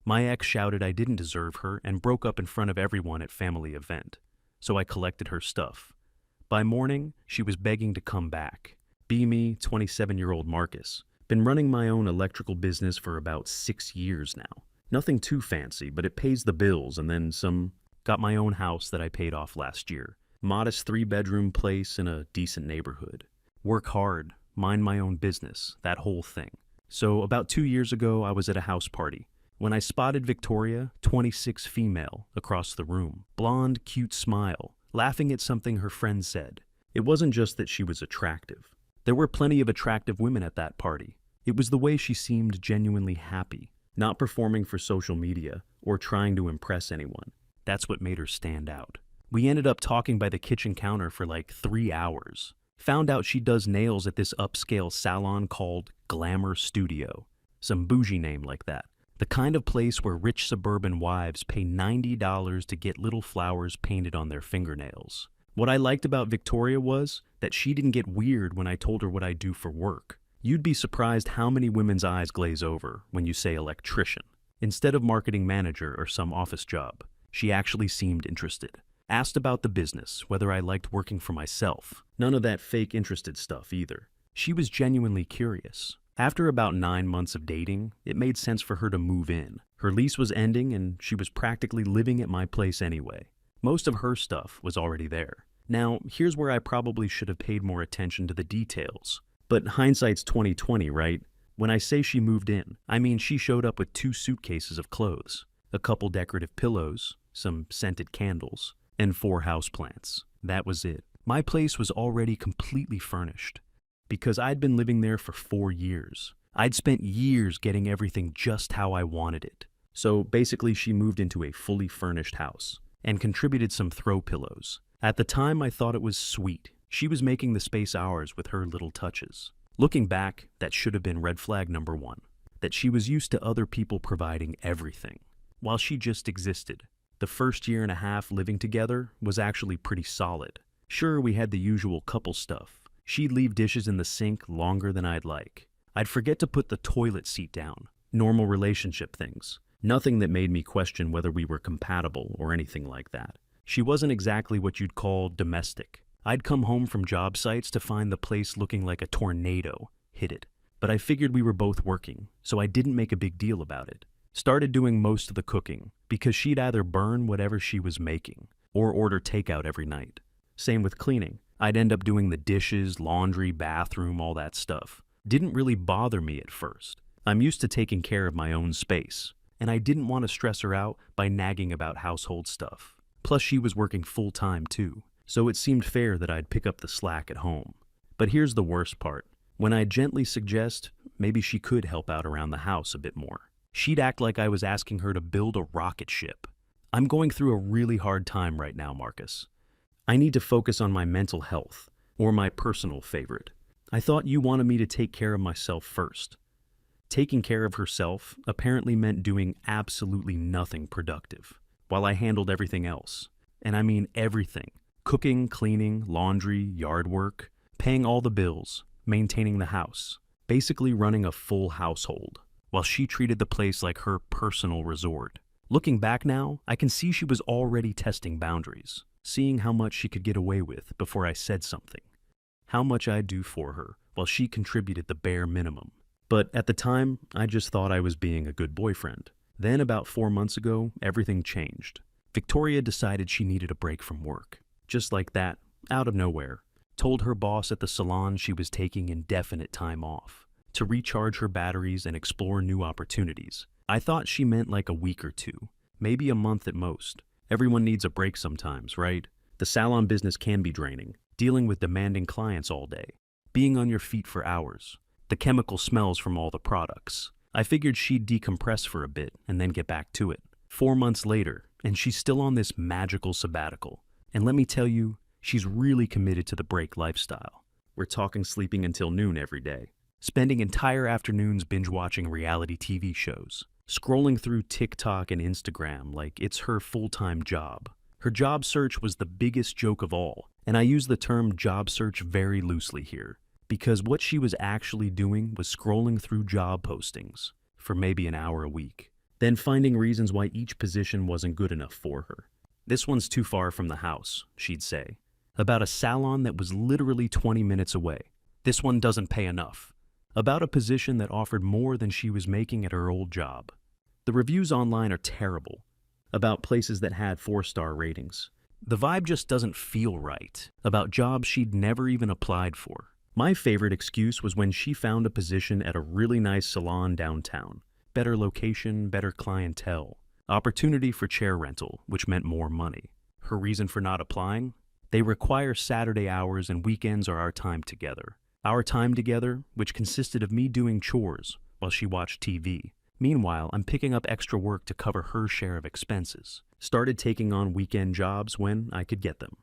My ex shouted I didn't deserve her and broke up in front of everyone at family event, so I collected her stuff. By morning, she was begging to come back. Be me, 27-year-old Marcus. Been running my own electrical business for about 6 years now. Nothing too fancy, but it pays the bills and then some. Got my own house that I paid off last year. Modest 3-bedroom place in a decent neighborhood. Work hard, mind my own business, that whole thing. So about 2 years ago, I was at a house party when I spotted Victoria, 26 female, across the room. Blonde, cute smile, laughing at something her friend said. It wasn't just that she was attractive. There were plenty of attractive women at that party. It was the way she seemed genuinely happy, not performing for social media or trying to impress anyone. That's what made her stand out. We ended up talking by the kitchen counter for like 3 hours. Found out she does nails at this upscale salon called Glamour Studio. Some bougie name like that. The kind of place where rich suburban wives pay $90 to get little flowers painted on their fingernails. What I liked about Victoria was that she didn't get weird when I told her what I do for work. You'd be surprised how many women's eyes glaze over when you say electrician. Instead of marketing manager or some office job, she actually seemed interested. Asked about the business, whether I liked working for myself. None of that fake interested stuff either. She was genuinely curious. After about 9 months of dating, it made sense for her to move in. Her lease was ending and she was practically living at my place anyway. Most of her stuff was already there. Now, here's where I probably should have paid more attention to the details. But hindsight's 20/20, right? When I say she moved in, I mean she showed up with 2 suitcases of clothes, a couple decorative pillows, some scented candles, and 4 houseplants. That was it. My place was already completely furnished because I'd been living there for 4 years. I'd spent years getting everything just how I wanted it. So basically she moved into a fully furnished house and contributed some throw pillows. At the time I thought it was sweet. She was making the space ours with her little touches. Looking back, that should have been red flag number 1. That she was used to other people providing everything, while she just existed. The first year and a half living together was actually pretty solid. Sure, we had the usual couple stuff. She'd leave dishes in the sink longer than I'd like. I'd forget to put the toilet seat down. Normal relationship things. Nothing that made me question whether we were compatible or anything like that. She wasn't exactly what you'd call domestic. I'd come home from job sites to find the place looking like a tornado hit it. But I figured we were both working, so I didn't make a big deal about it. Started doing most of the cooking, because she'd either burn whatever she was making, or order takeout every night. Same with cleaning. I'd end up doing the dishes, laundry, bathroom, all that stuff. Didn't really bother me at first. I'm used to taking care of my own space, and I didn't want to stress her out by nagging about household stuff. Plus she was working full-time too, so it seemed fair that I'd pick up the slack at home. But here's the worst part. When I gently suggest maybe she could help out around the house a bit more, she'd act like I was asking her to build a rocket ship. I'm going through a really hard time right now, Marcus. I need to focus on my mental health, or my personal favorite. I thought you wanted me to take care of myself first. Taking care of herself apparently meant doing absolutely nothing productive, while I handled everything else. And I mean everything. Cooking, cleaning, laundry, yard work, paying all the bills, maintaining the house, basically running a full household, while she treated the place like her personal resort. Looking back now, I can see she was already testing boundaries, seeing how much she could get away with before I said something, how much I'd do for her while she contributed the bare minimum. But at the time, I just thought I was being a good boyfriend. Then about 4 months ago, everything changed. Victoria decided she needed a break from work. Just like that, out of nowhere. Told her boss at the salon she was taking indefinite time off to recharge her batteries and explore new opportunities. I thought she meant like a week or 2, maybe a month at most. Everyone needs a break sometimes, right? The salon business can be draining, dealing with demanding clients all day, being on your feet for hours, the chemical smells from all the products. I figured she'd decompress for a bit and then get back to it. 4 months later, and she's still on this magical sabbatical. And let me tell you, she's really committed to the break lifestyle. We're talking sleeping until noon every day, spending entire afternoons binge-watching reality TV shows, scrolling through TikTok and Instagram like it's her full-time job. Her job search was the biggest joke of all, and I use the term job search very loosely here, because what she was actually doing was scrolling through job postings for maybe an hour a week. then finding reasons why each position wasn't good enough for her. "This one's too far from the house," she'd say, about a salon that was literally 20 minutes away. "This one doesn't pay enough," about a position that offered more than she was making at her old job. The reviews online are terrible, about places that had 4-star ratings. The vibe just doesn't feel right, about jobs she'd never even applied for. My favorite excuse was when she found a position at a really nice salon downtown. Better location, better clientele, opportunity for chair rental, which meant more money. Her reason for not applying? They require Saturday hours and weekends are our time together. Our time together, which consisted of me doing chores while she watched TV. Meanwhile, I'm picking up extra work to cover her share of expenses. Started taking on weekend jobs when I could get them.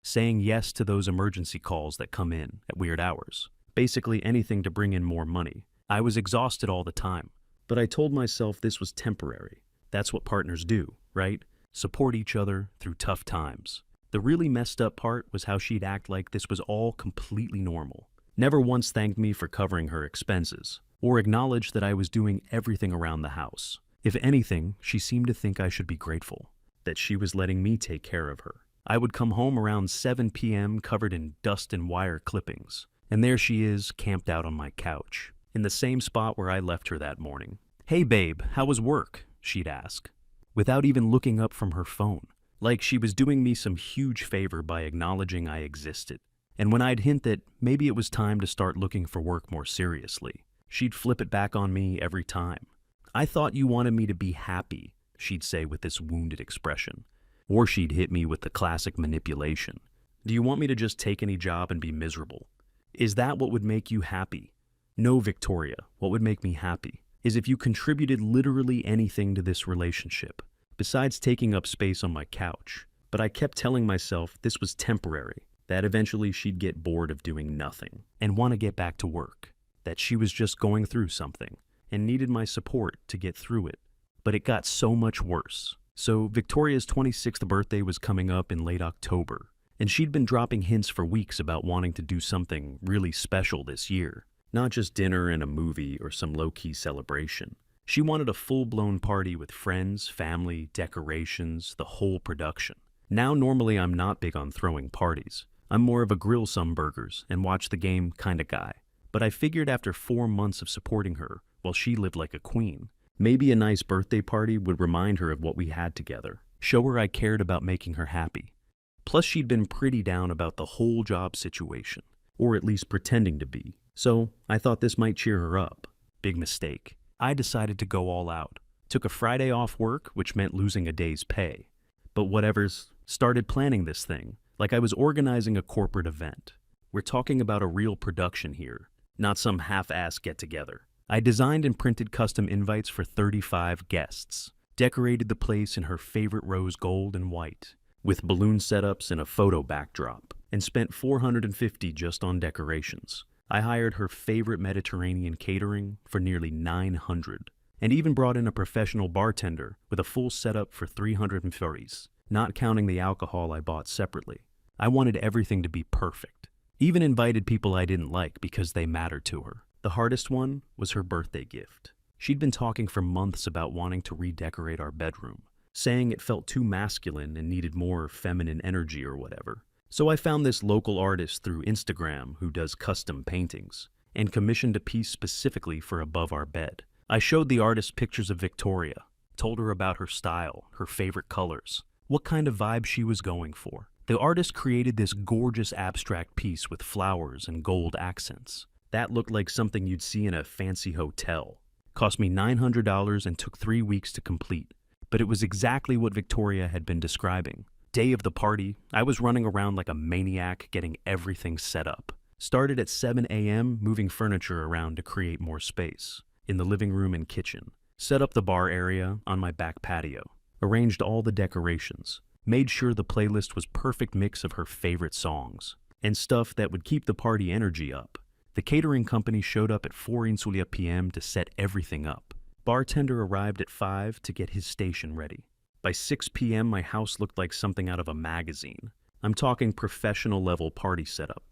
Saying yes to those emergency calls that come in at weird hours. Basically anything to bring in more money. I was exhausted all the time, but I told myself this was temporary. That's what partners do, right? Support each other through tough times. The really messed up part was how she'd act like this was all completely normal. Never once thanked me for covering her expenses, or acknowledged that I was doing everything around the house. If anything, she seemed to think I should be grateful, that she was letting me take care of her. I would come home around 7 p.m. covered in dust and wire clippings, and there she is, camped out on my couch, in the same spot where I left her that morning. "Hey babe, how was work?" she'd ask, without even looking up from her phone, like she was doing me some huge favor by acknowledging I existed. And when I'd hint that maybe it was time to start looking for work more seriously, she'd flip it back on me every time. "I thought you wanted me to be happy," she'd say with this wounded expression. Or she'd hit me with the classic manipulation. "Do you want me to just take any job and be miserable? Is that what would make you happy?" "No, Victoria, what would make me happy is if you contributed literally anything to this relationship, besides taking up space on my couch." But I kept telling myself this was temporary, that eventually she'd get bored of doing nothing and want to get back to work, that she was just going through something and needed my support to get through it. But it got so much worse. So Victoria's 26th birthday was coming up in late October, and she'd been dropping hints for weeks about wanting to do something really special this year. Not just dinner and a movie or some low-key celebration. She wanted a full-blown party with friends, family, decorations, the whole production. Now normally I'm not big on throwing parties. I'm more of a grill some burgers and watch the game kinda guy. But I figured after 4 months of supporting her while she lived like a queen, maybe a nice birthday party would remind her of what we had together, show her I cared about making her happy. Plus she'd been pretty down about the whole job situation, or at least pretending to be. So I thought this might cheer her up. Big mistake. I decided to go all out. Took a Friday off work, which meant losing a day's pay. But whatevers, started planning this thing, like I was organizing a corporate event. We're talking about a real production here, not some half-ass get-together. I designed and printed custom invites for 35 guests, decorated the place in her favorite rose gold and white, with balloon setups and a photo backdrop, and spent $450 just on decorations. I hired her favorite Mediterranean catering for nearly $900, and even brought in a professional bartender with a full setup for $340, not counting the alcohol I bought separately. I wanted everything to be perfect. Even invited people I didn't like because they mattered to her. The hardest one was her birthday gift. She'd been talking for months about wanting to redecorate our bedroom, saying it felt too masculine and needed more feminine energy or whatever. So I found this local artist through Instagram who does custom paintings, and commissioned a piece specifically for above our bed. I showed the artist pictures of Victoria, told her about her style, her favorite colors, what kind of vibe she was going for. The artist created this gorgeous abstract piece with flowers and gold accents. That looked like something you'd see in a fancy hotel. Cost me $900 and took 3 weeks to complete. But it was exactly what Victoria had been describing. Day of the party, I was running around like a maniac getting everything set up. Started at 7 a.m. moving furniture around to create more space. In the living room and kitchen. Set up the bar area on my back patio. Arranged all the decorations. Made sure the playlist was perfect mix of her favorite songs. And stuff that would keep the party energy up. The catering company showed up at 4 p.m. to set everything up. Bartender arrived at 5 to get his station ready. By 6 p.m. my house looked like something out of a magazine. I'm talking professional level party setup.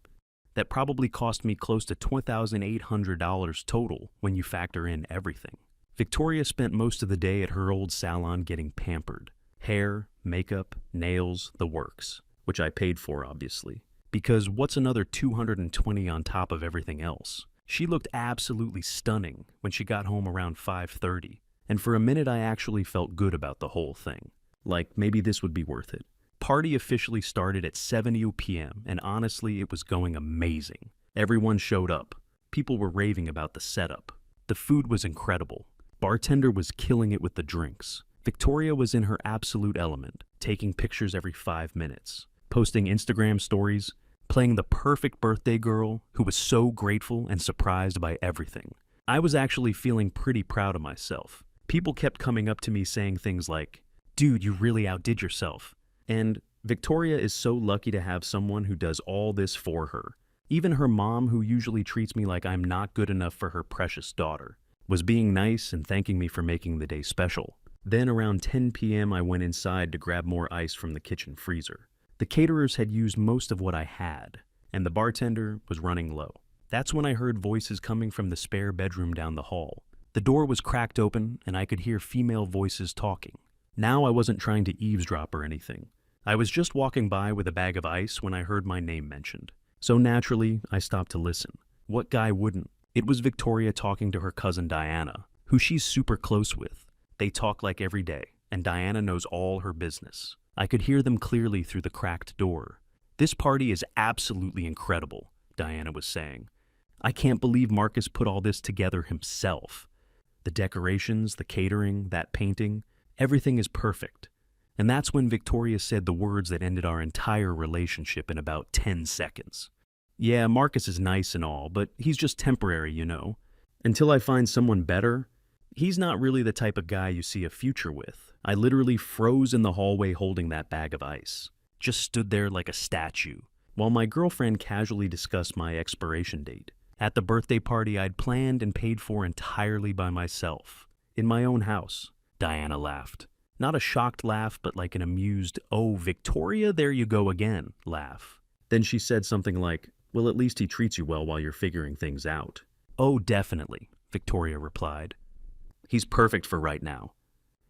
That probably cost me close to $2,800 total when you factor in everything. Victoria spent most of the day at her old salon getting pampered. Hair, makeup, nails, the works. Which I paid for, obviously. Because what's another $220 on top of everything else? She looked absolutely stunning when she got home around 5:30. And for a minute I actually felt good about the whole thing. Like, maybe this would be worth it. Party officially started at 7 p.m. and honestly, it was going amazing. Everyone showed up. People were raving about the setup. The food was incredible. Bartender was killing it with the drinks. Victoria was in her absolute element, taking pictures every 5 minutes, posting Instagram stories, playing the perfect birthday girl who was so grateful and surprised by everything. I was actually feeling pretty proud of myself. People kept coming up to me saying things like, "Dude, you really outdid yourself." And Victoria is so lucky to have someone who does all this for her. Even her mom, who usually treats me like I'm not good enough for her precious daughter, was being nice and thanking me for making the day special. Then around 10 p.m. I went inside to grab more ice from the kitchen freezer. The caterers had used most of what I had, and the bartender was running low. That's when I heard voices coming from the spare bedroom down the hall. The door was cracked open, and I could hear female voices talking. Now I wasn't trying to eavesdrop or anything. I was just walking by with a bag of ice when I heard my name mentioned. So naturally, I stopped to listen. What guy wouldn't? It was Victoria talking to her cousin Diana, who she's super close with. They talk like every day, and Diana knows all her business. I could hear them clearly through the cracked door. "This party is absolutely incredible," Diana was saying. "I can't believe Marcus put all this together himself. The decorations, the catering, that painting, everything is perfect." And that's when Victoria said the words that ended our entire relationship in about 10 seconds. "Yeah, Marcus is nice and all, but he's just temporary, you know. Until I find someone better, he's not really the type of guy you see a future with." I literally froze in the hallway holding that bag of ice. Just stood there like a statue, while my girlfriend casually discussed my expiration date. At the birthday party I'd planned and paid for entirely by myself. In my own house. Diana laughed. Not a shocked laugh, but like an amused, "Oh, Victoria, there you go again," laugh. Then she said something like, "Well, at least he treats you well while you're figuring things out." "Oh, definitely," Victoria replied. "He's perfect for right now.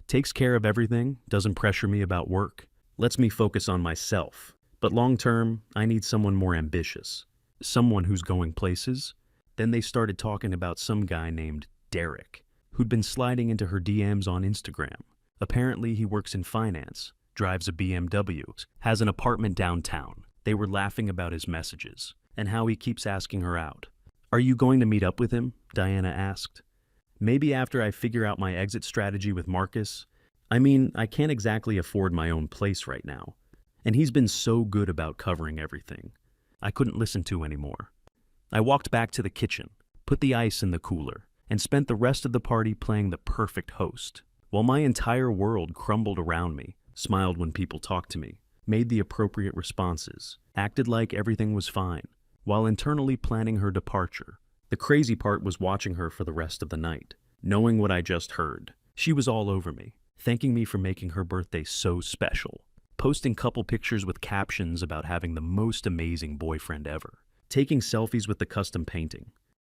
Takes care of everything, doesn't pressure me about work, lets me focus on myself. But long term, I need someone more ambitious. Someone who's going places." Then they started talking about some guy named Derek, who'd been sliding into her DMs on Instagram. Apparently he works in finance, drives a BMW, has an apartment downtown. They were laughing about his messages, and how he keeps asking her out. "Are you going to meet up with him?" Diana asked. "Maybe after I figure out my exit strategy with Marcus. I mean, I can't exactly afford my own place right now. And he's been so good about covering everything." I couldn't listen to anymore. I walked back to the kitchen, put the ice in the cooler, and spent the rest of the party playing the perfect host. While my entire world crumbled around me, smiled when people talked to me, made the appropriate responses, acted like everything was fine, while internally planning her departure. The crazy part was watching her for the rest of the night, knowing what I just heard. She was all over me, thanking me for making her birthday so special, posting couple pictures with captions about having the most amazing boyfriend ever, taking selfies with the custom painting,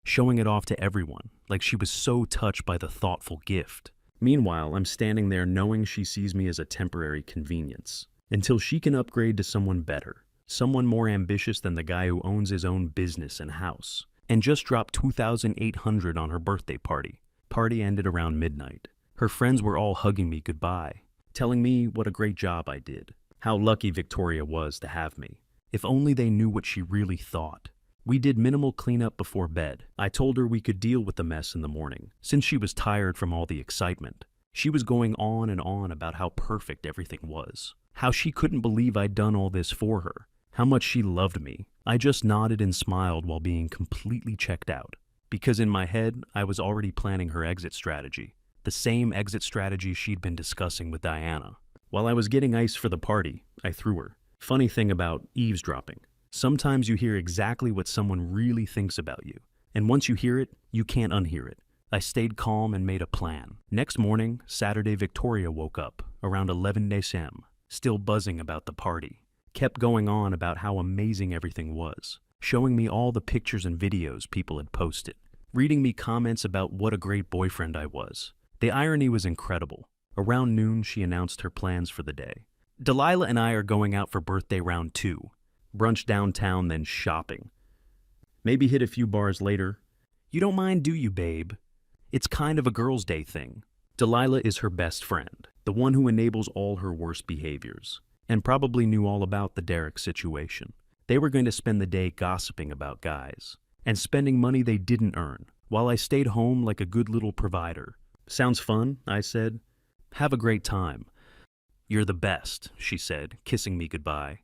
showing it off to everyone like she was so touched by the thoughtful gift. Meanwhile, I'm standing there knowing she sees me as a temporary convenience, until she can upgrade to someone better, someone more ambitious than the guy who owns his own business and house, and just dropped $2,800 on her birthday party. Party ended around midnight. Her friends were all hugging me goodbye, telling me what a great job I did, how lucky Victoria was to have me. If only they knew what she really thought. We did minimal cleanup before bed. I told her we could deal with the mess in the morning, since she was tired from all the excitement. She was going on and on about how perfect everything was, how she couldn't believe I'd done all this for her, how much she loved me. I just nodded and smiled while being completely checked out, because in my head, I was already planning her exit strategy, the same exit strategy she'd been discussing with Diana. While I was getting ice for the party, I threw her. Funny thing about eavesdropping. Sometimes you hear exactly what someone really thinks about you, and once you hear it, you can't unhear it. I stayed calm and made a plan. Next morning, Saturday, Victoria woke up around 11 a.m., still buzzing about the party. Kept going on about how amazing everything was, showing me all the pictures and videos people had posted, reading me comments about what a great boyfriend I was, The irony was incredible. Around noon, she announced her plans for the day. Delilah and I are going out for birthday round 2. Brunch downtown, then shopping. Maybe hit a few bars later. You don't mind, do you, babe? It's kind of a girls' day thing. Delilah is her best friend, the one who enables all her worst behaviors, and probably knew all about the Derek situation. They were going to spend the day gossiping about guys, and spending money they didn't earn, while I stayed home like a good little provider. Sounds fun, I said. Have a great time. You're the best, she said, kissing me goodbye.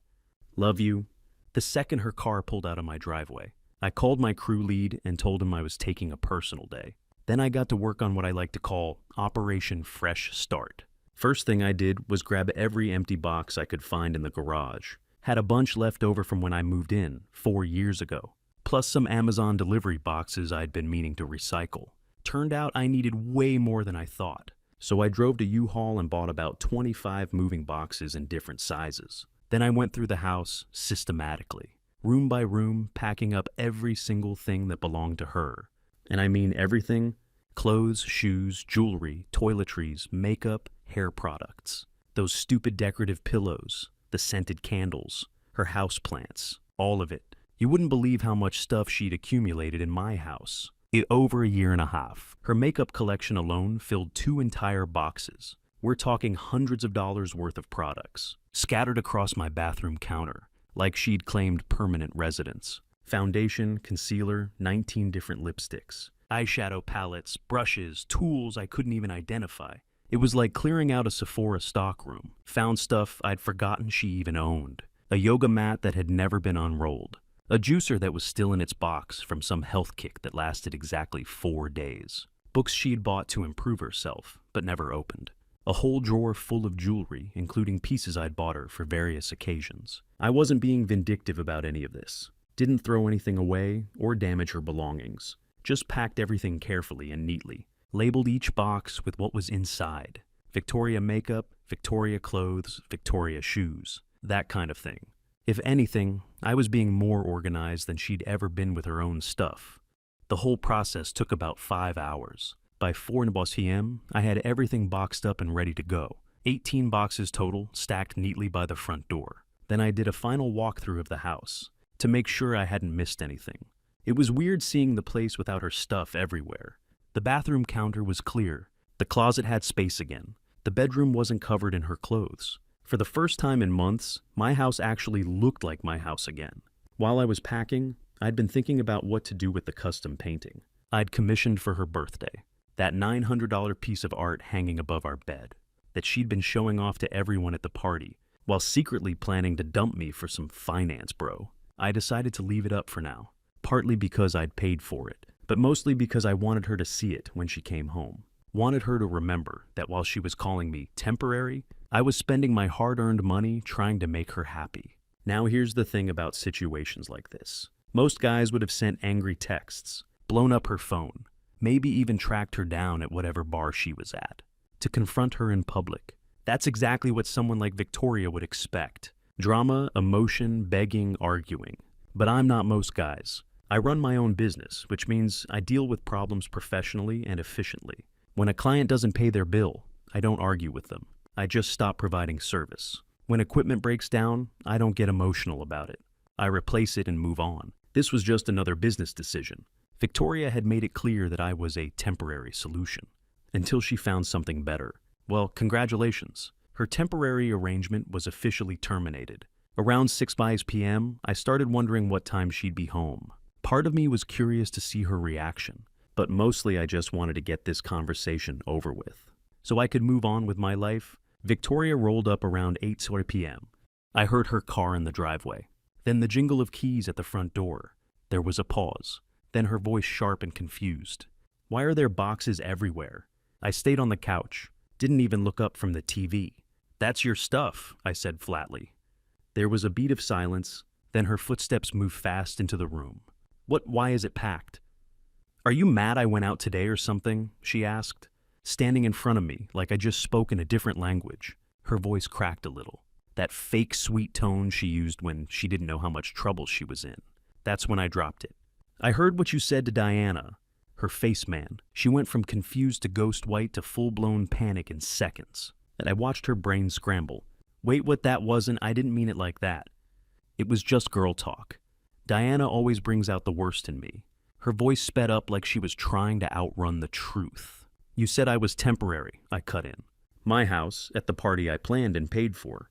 Love you. The second her car pulled out of my driveway, I called my crew lead and told him I was taking a personal day. Then I got to work on what I like to call Operation Fresh Start. First thing I did was grab every empty box I could find in the garage. Had a bunch left over from when I moved in 4 years ago, plus some Amazon delivery boxes I'd been meaning to recycle. Turned out I needed way more than I thought, so I drove to U-Haul and bought about 25 moving boxes in different sizes. Then I went through the house systematically, room by room, packing up every single thing that belonged to her. And I mean everything: clothes, shoes, jewelry, toiletries, makeup, hair products, those stupid decorative pillows, the scented candles, her houseplants, all of it. You wouldn't believe how much stuff she'd accumulated in my house. In over a year and a half, her makeup collection alone filled 2 entire boxes. We're talking hundreds of dollars worth of products, scattered across my bathroom counter, like she'd claimed permanent residence. Foundation, concealer, 19 different lipsticks, eyeshadow palettes, brushes, tools I couldn't even identify. It was like clearing out a Sephora stockroom. Found stuff I'd forgotten she even owned. A yoga mat that had never been unrolled. A juicer that was still in its box from some health kick that lasted exactly 4 days. Books she'd bought to improve herself, but never opened. A whole drawer full of jewelry, including pieces I'd bought her for various occasions. I wasn't being vindictive about any of this. Didn't throw anything away or damage her belongings. Just packed everything carefully and neatly. Labeled each box with what was inside. Victoria makeup, Victoria clothes, Victoria shoes. That kind of thing. If anything, I was being more organized than she'd ever been with her own stuff. The whole process took about 5 hours. By 4 p.m., I had everything boxed up and ready to go. 18 boxes total, stacked neatly by the front door. Then I did a final walkthrough of the house, to make sure I hadn't missed anything. It was weird seeing the place without her stuff everywhere. The bathroom counter was clear. The closet had space again. The bedroom wasn't covered in her clothes. For the first time in months, my house actually looked like my house again. While I was packing, I'd been thinking about what to do with the custom painting I'd commissioned for her birthday. That $900 piece of art hanging above our bed, that she'd been showing off to everyone at the party, while secretly planning to dump me for some finance bro. I decided to leave it up for now, partly because I'd paid for it, but mostly because I wanted her to see it when she came home. Wanted her to remember that while she was calling me temporary, I was spending my hard-earned money trying to make her happy. Now here's the thing about situations like this. Most guys would have sent angry texts, blown up her phone, maybe even tracked her down at whatever bar she was at, to confront her in public. That's exactly what someone like Victoria would expect. Drama, emotion, begging, arguing. But I'm not most guys. I run my own business, which means I deal with problems professionally and efficiently. When a client doesn't pay their bill, I don't argue with them. I just stop providing service. When equipment breaks down, I don't get emotional about it. I replace it and move on. This was just another business decision. Victoria had made it clear that I was a temporary solution, until she found something better. Well, congratulations. Her temporary arrangement was officially terminated. Around 6 p.m., I started wondering what time she'd be home. Part of me was curious to see her reaction, but mostly I just wanted to get this conversation over with. So I could move on with my life. Victoria rolled up around 8 p.m. I heard her car in the driveway. Then the jingle of keys at the front door. There was a pause. Then her voice sharp and confused. Why are there boxes everywhere? I stayed on the couch. Didn't even look up from the TV. That's your stuff, I said flatly. There was a beat of silence. Then her footsteps moved fast into the room. Why is it packed? Are you mad I went out today or something? She asked, standing in front of me like I just spoke in a different language. Her voice cracked a little. That fake sweet tone she used when she didn't know how much trouble she was in. That's when I dropped it. I heard what you said to Diana. Her face, man. She went from confused to ghost white to full-blown panic in seconds. And I watched her brain scramble. Wait, what that wasn't, I didn't mean it like that. It was just girl talk. Diana always brings out the worst in me. Her voice sped up like she was trying to outrun the truth. You said I was temporary, I cut in. My house, at the party I planned and paid for.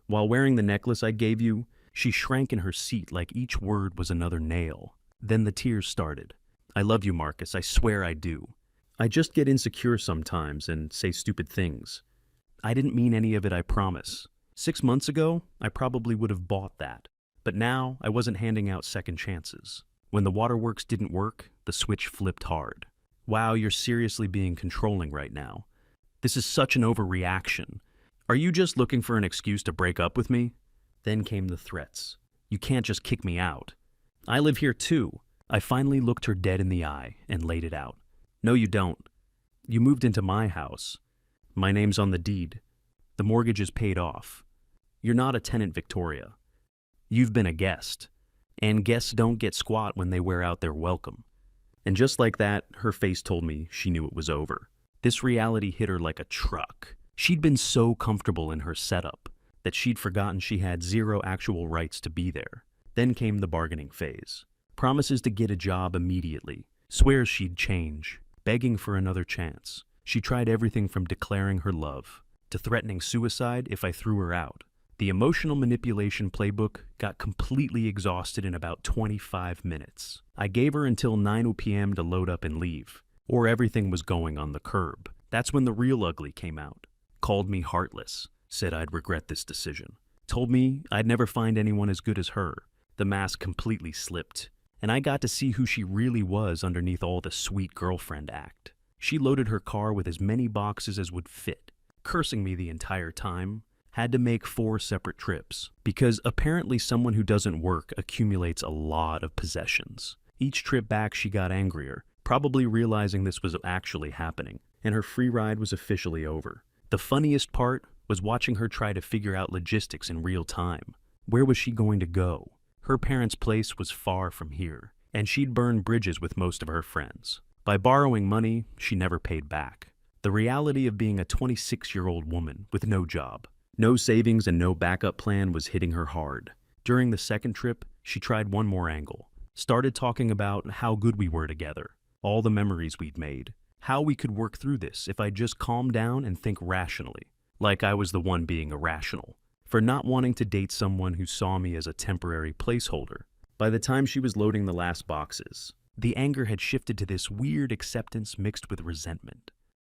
While wearing the necklace I gave you, she shrank in her seat like each word was another nail. Then the tears started. I love you, Marcus, I swear I do. I just get insecure sometimes and say stupid things. I didn't mean any of it, I promise. 6 months ago, I probably would have bought that. But now, I wasn't handing out second chances. When the waterworks didn't work, the switch flipped hard. Wow, you're seriously being controlling right now. This is such an overreaction. Are you just looking for an excuse to break up with me? Then came the threats. You can't just kick me out. I live here too. I finally looked her dead in the eye and laid it out. No, you don't. You moved into my house. My name's on the deed. The mortgage is paid off. You're not a tenant, Victoria. You've been a guest. And guests don't get squat when they wear out their welcome. And just like that, her face told me she knew it was over. This reality hit her like a truck. She'd been so comfortable in her setup that she'd forgotten she had zero actual rights to be there. Then came the bargaining phase. Promises to get a job immediately. Swears she'd change. Begging for another chance. She tried everything from declaring her love to threatening suicide if I threw her out. The emotional manipulation playbook got completely exhausted in about 25 minutes. I gave her until 9 p.m. to load up and leave, or everything was going on the curb. That's when the real ugly came out. Called me heartless, said I'd regret this decision. Told me I'd never find anyone as good as her. The mask completely slipped, and I got to see who she really was underneath all the sweet girlfriend act. She loaded her car with as many boxes as would fit, cursing me the entire time. Had to make 4 separate trips, because apparently someone who doesn't work accumulates a lot of possessions. Each trip back she got angrier, probably realizing this was actually happening, and her free ride was officially over. The funniest part was watching her try to figure out logistics in real time. Where was she going to go? Her parents' place was far from here, and she'd burned bridges with most of her friends. By borrowing money, she never paid back. The reality of being a 26-year-old woman with no job, no savings and no backup plan was hitting her hard. During the second trip, she tried one more angle. Started talking about how good we were together, all the memories we'd made, how we could work through this if I just calmed down and think rationally, like I was the one being irrational, for not wanting to date someone who saw me as a temporary placeholder. By the time she was loading the last boxes, the anger had shifted to this weird acceptance mixed with resentment.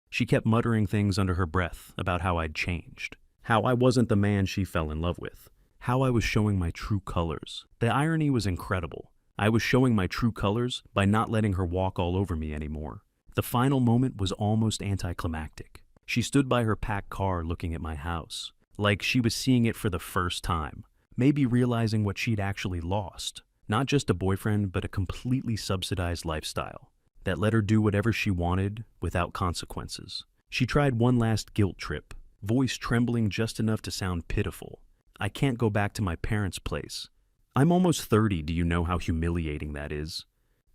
She kept muttering things under her breath about how I'd changed. How I wasn't the man she fell in love with. How I was showing my true colors. The irony was incredible. I was showing my true colors by not letting her walk all over me anymore. The final moment was almost anticlimactic. She stood by her packed car looking at my house, like she was seeing it for the first time, maybe realizing what she'd actually lost. Not just a boyfriend, but a completely subsidized lifestyle that let her do whatever she wanted without consequences. She tried one last guilt trip, voice trembling just enough to sound pitiful. I can't go back to my parents' place. I'm almost 30, do you know how humiliating that is?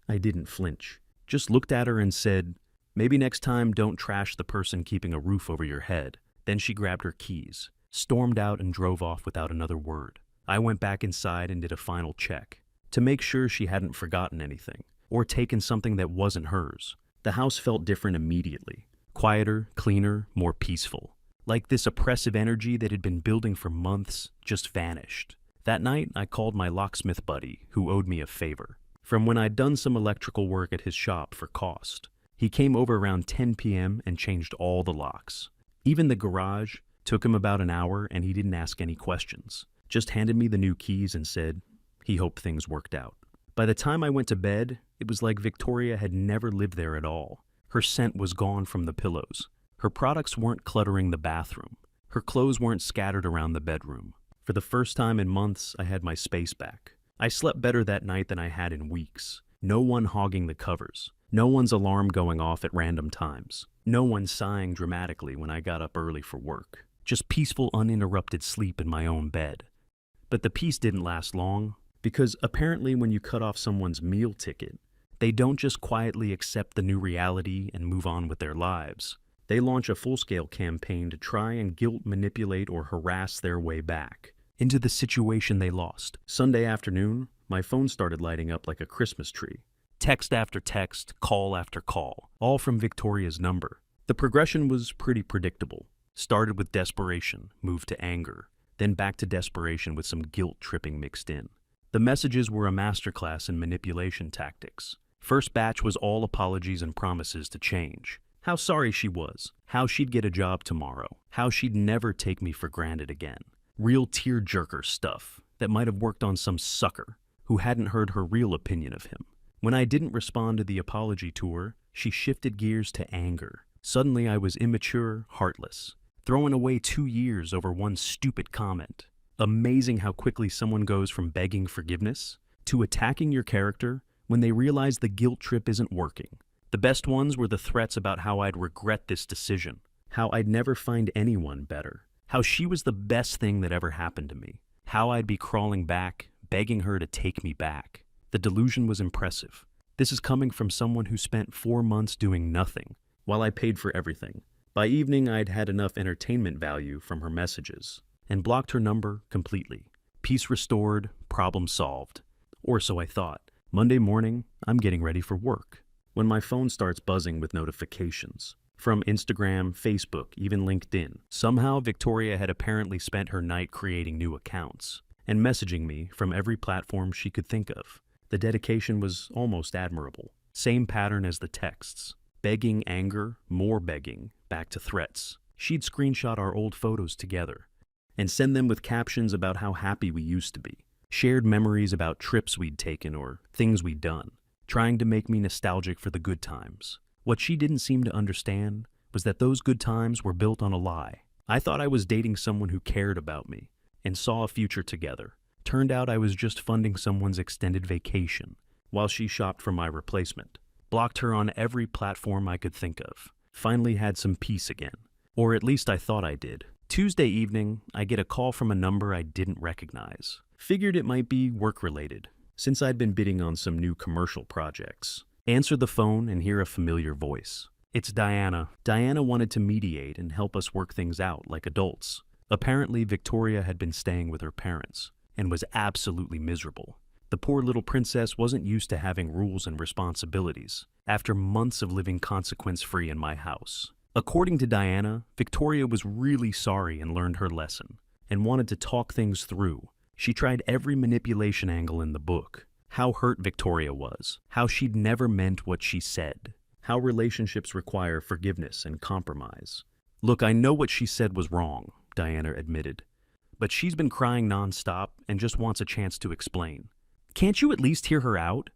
I didn't flinch, just looked at her and said, maybe next time don't trash the person keeping a roof over your head. Then she grabbed her keys, stormed out and drove off without another word. I went back inside and did a final check, to make sure she hadn't forgotten anything, or taken something that wasn't hers. The house felt different immediately, quieter, cleaner, more peaceful. Like this oppressive energy that had been building for months just vanished. That night, I called my locksmith buddy, who owed me a favor, from when I'd done some electrical work at his shop for cost. He came over around 10 p.m. and changed all the locks. Even the garage took him about an hour, and he didn't ask any questions. Just handed me the new keys and said he hoped things worked out. By the time I went to bed, it was like Victoria had never lived there at all. Her scent was gone from the pillows. Her products weren't cluttering the bathroom. Her clothes weren't scattered around the bedroom. For the first time in months, I had my space back. I slept better that night than I had in weeks. No one hogging the covers. No one's alarm going off at random times. No one sighing dramatically when I got up early for work. Just peaceful, uninterrupted sleep in my own bed. But the peace didn't last long, because apparently when you cut off someone's meal ticket, They don't just quietly accept the new reality and move on with their lives. They launch a full-scale campaign to try and guilt, manipulate, or harass their way back into the situation they lost. Sunday afternoon, my phone started lighting up like a Christmas tree. Text after text, call after call, all from Victoria's number. The progression was pretty predictable. Started with desperation, moved to anger, then back to desperation with some guilt-tripping mixed in. The messages were a masterclass in manipulation tactics. First batch was all apologies and promises to change. How sorry she was, how she'd get a job tomorrow, how she'd never take me for granted again. Real tear-jerker stuff that might have worked on some sucker who hadn't heard her real opinion of him. When I didn't respond to the apology tour, she shifted gears to anger. Suddenly I was immature, heartless, throwing away 2 years over one stupid comment. Amazing how quickly someone goes from begging forgiveness to attacking your character when they realize the guilt trip isn't working. The best ones were the threats about how I'd regret this decision, how I'd never find anyone better, how she was the best thing that ever happened to me, how I'd be crawling back, begging her to take me back. The delusion was impressive. This is coming from someone who spent 4 months doing nothing, while I paid for everything. By evening, I'd had enough entertainment value from her messages, and blocked her number completely. Peace restored, problem solved. Or so I thought. Monday morning, I'm getting ready for work, when my phone starts buzzing with notifications. From Instagram, Facebook, even LinkedIn. Somehow, Victoria had apparently spent her night creating new accounts, and messaging me from every platform she could think of. The dedication was almost admirable. Same pattern as the texts. Begging, anger, more begging, back to threats. She'd screenshot our old photos together, and send them with captions about how happy we used to be. Shared memories about trips we'd taken or things we'd done, trying to make me nostalgic for the good times. What she didn't seem to understand was that those good times were built on a lie. I thought I was dating someone who cared about me and saw a future together. Turned out I was just funding someone's extended vacation while she shopped for my replacement. Blocked her on every platform I could think of. Finally had some peace again. Or at least I thought I did. Tuesday evening, I get a call from a number I didn't recognize. Figured it might be work-related, since I'd been bidding on some new commercial projects. Answer the phone and hear a familiar voice. It's Diana. Diana wanted to mediate and help us work things out like adults. Apparently, Victoria had been staying with her parents and was absolutely miserable. The poor little princess wasn't used to having rules and responsibilities after months of living consequence-free in my house. According to Diana, Victoria was really sorry and learned her lesson and wanted to talk things through. She tried every manipulation angle in the book. How hurt Victoria was, how she'd never meant what she said, how relationships require forgiveness and compromise. Look, I know what she said was wrong, Diana admitted, but she's been crying nonstop and just wants a chance to explain. Can't you at least hear her out?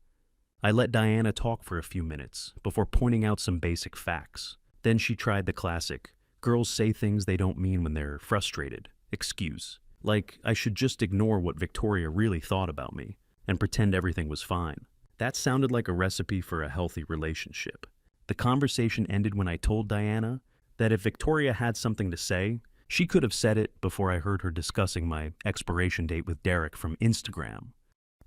I let Diana talk for a few minutes before pointing out some basic facts. Then she tried the classic, girls say things they don't mean when they're frustrated, excuse. Like I should just ignore what Victoria really thought about me and pretend everything was fine. That sounded like a recipe for a healthy relationship. The conversation ended when I told Diana that if Victoria had something to say, she could have said it before I heard her discussing my expiration date with Derek from Instagram.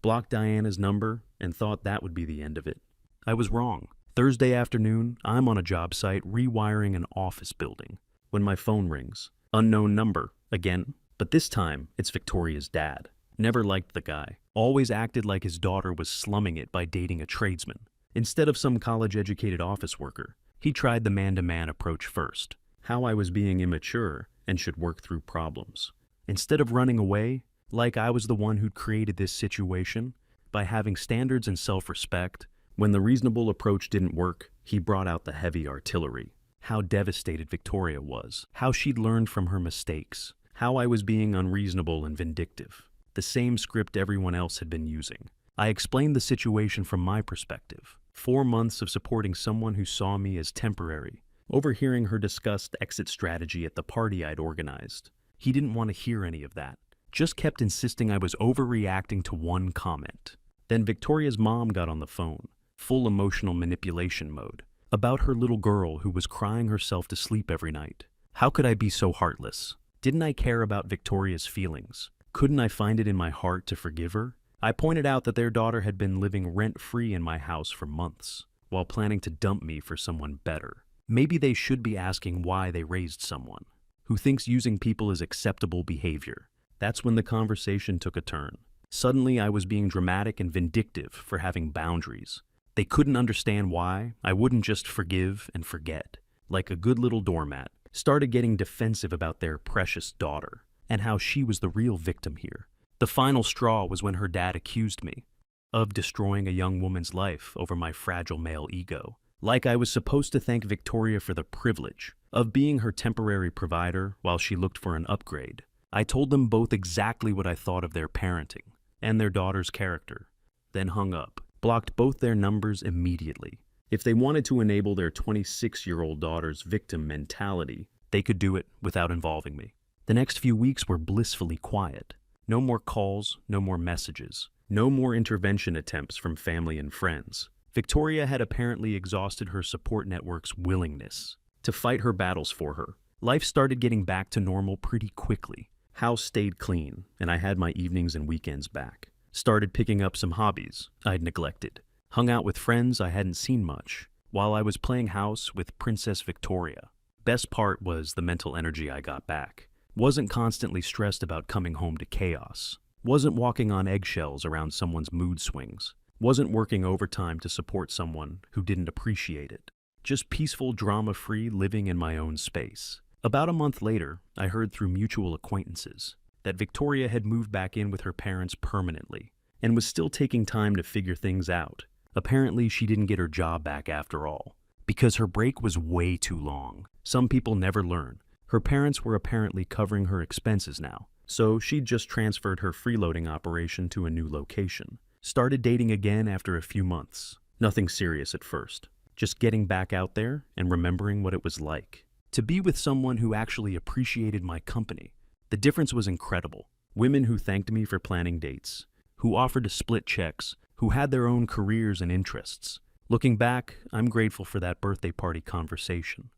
Blocked Diana's number and thought that would be the end of it. I was wrong. Thursday afternoon, I'm on a job site rewiring an office building when my phone rings. Unknown number, again. But this time, it's Victoria's dad. Never liked the guy. Always acted like his daughter was slumming it by dating a tradesman. Instead of some college-educated office worker, he tried the man-to-man approach first. How I was being immature and should work through problems. Instead of running away, like I was the one who'd created this situation, by having standards and self-respect, when the reasonable approach didn't work, he brought out the heavy artillery. How devastated Victoria was. How she'd learned from her mistakes. How I was being unreasonable and vindictive. The same script everyone else had been using. I explained the situation from my perspective. 4 months of supporting someone who saw me as temporary. Overhearing her discuss the exit strategy at the party I'd organized. He didn't want to hear any of that. Just kept insisting I was overreacting to one comment. Then Victoria's mom got on the phone, full emotional manipulation mode, about her little girl who was crying herself to sleep every night. How could I be so heartless? Didn't I care about Victoria's feelings? Couldn't I find it in my heart to forgive her? I pointed out that their daughter had been living rent-free in my house for months, while planning to dump me for someone better. Maybe they should be asking why they raised someone who thinks using people is acceptable behavior. That's when the conversation took a turn. Suddenly, I was being dramatic and vindictive for having boundaries. They couldn't understand why I wouldn't just forgive and forget. Like a good little doormat, started getting defensive about their precious daughter and how she was the real victim here. The final straw was when her dad accused me of destroying a young woman's life over my fragile male ego. Like I was supposed to thank Victoria for the privilege of being her temporary provider while she looked for an upgrade. I told them both exactly what I thought of their parenting and their daughter's character, then hung up, blocked both their numbers immediately. If they wanted to enable their 26-year-old daughter's victim mentality, they could do it without involving me. The next few weeks were blissfully quiet. No more calls, no more messages, no more intervention attempts from family and friends. Victoria had apparently exhausted her support network's willingness to fight her battles for her. Life started getting back to normal pretty quickly. House stayed clean, and I had my evenings and weekends back. Started picking up some hobbies I'd neglected. Hung out with friends I hadn't seen much, while I was playing house with Princess Victoria. Best part was the mental energy I got back. Wasn't constantly stressed about coming home to chaos. Wasn't walking on eggshells around someone's mood swings. Wasn't working overtime to support someone who didn't appreciate it. Just peaceful, drama-free living in my own space. About a month later, I heard through mutual acquaintances that Victoria had moved back in with her parents permanently and was still taking time to figure things out. Apparently, she didn't get her job back after all, because her break was way too long. Some people never learn. Her parents were apparently covering her expenses now, so she'd just transferred her freeloading operation to a new location. Started dating again after a few months. Nothing serious at first. Just getting back out there and remembering what it was like to be with someone who actually appreciated my company. The difference was incredible. Women who thanked me for planning dates, who offered to split checks, who had their own careers and interests. Looking back, I'm grateful for that birthday party conversation.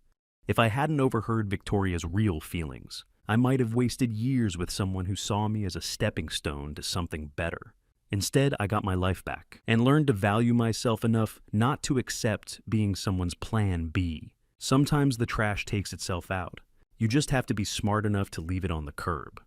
If I hadn't overheard Victoria's real feelings, I might have wasted years with someone who saw me as a stepping stone to something better. Instead, I got my life back and learned to value myself enough not to accept being someone's plan B. Sometimes the trash takes itself out. You just have to be smart enough to leave it on the curb.